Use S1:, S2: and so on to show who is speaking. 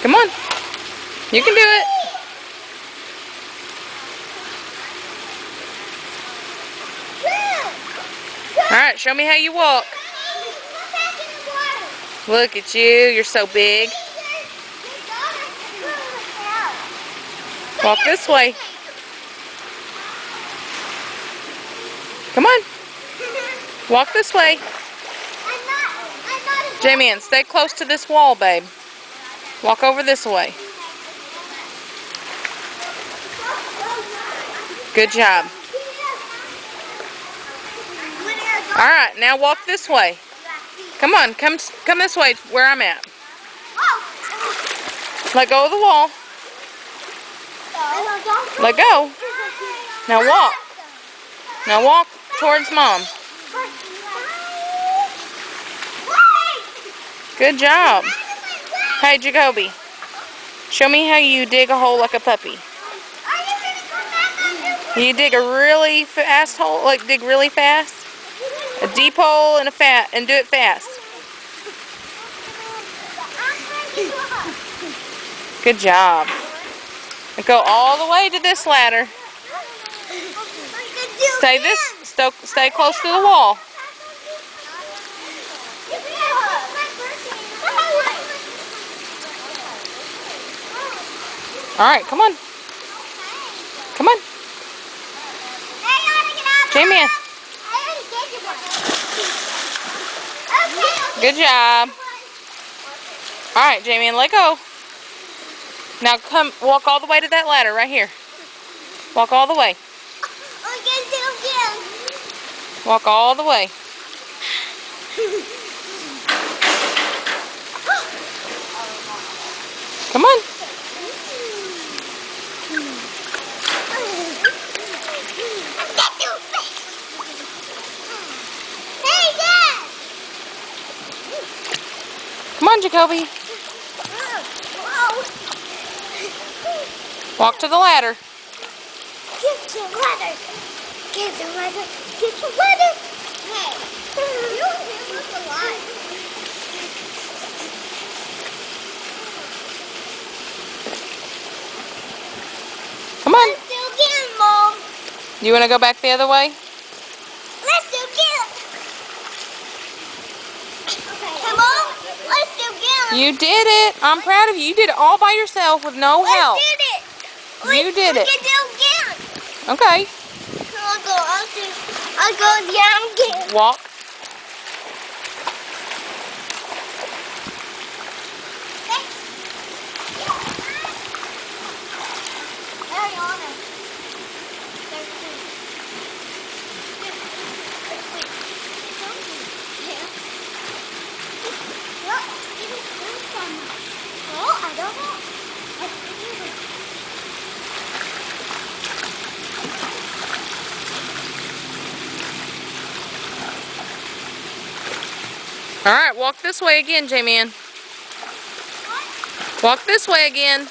S1: Come on. You can do it. Alright, show me how you walk. Look at you. You're so big. Walk this way. Come on. Walk this way. Jamie, stay close to this wall, babe. Walk over this way. Good job. Alright, now walk this way. Come on, come this way where I'm at. Let go of the wall. Let go. Now walk. Now walk towards Mom. Good job. Hey, Jacoby. Show me how you dig a hole like a puppy. You dig a really fast hole, like dig really fast. A deep hole and and do it fast. Good job. And go all the way to this ladder. Stay close to the wall. All right, come on. Come on. Jamie. Good job. All right, Jamie, let go. Now come, walk all the way to that ladder right here. Walk all the way. Walk all the way. Come on. Come on, Jacoby. Walk to the ladder.
S2: Get the ladder. Get the ladder. Get the ladder. Hey, you look alive.
S1: Come on.
S2: Let's do again, Mom.
S1: You want to go back the other way?
S2: Let's do again. Come on. Let's do again.
S1: You did it. I'm proud of you. You did it all by yourself with no help.
S2: Let's do it.
S1: You did it.
S2: We can do again.
S1: Okay.
S2: I'll go down again.
S1: Walk.
S2: I don't know.
S1: All right, walk this way again, J-Man. Walk this way again.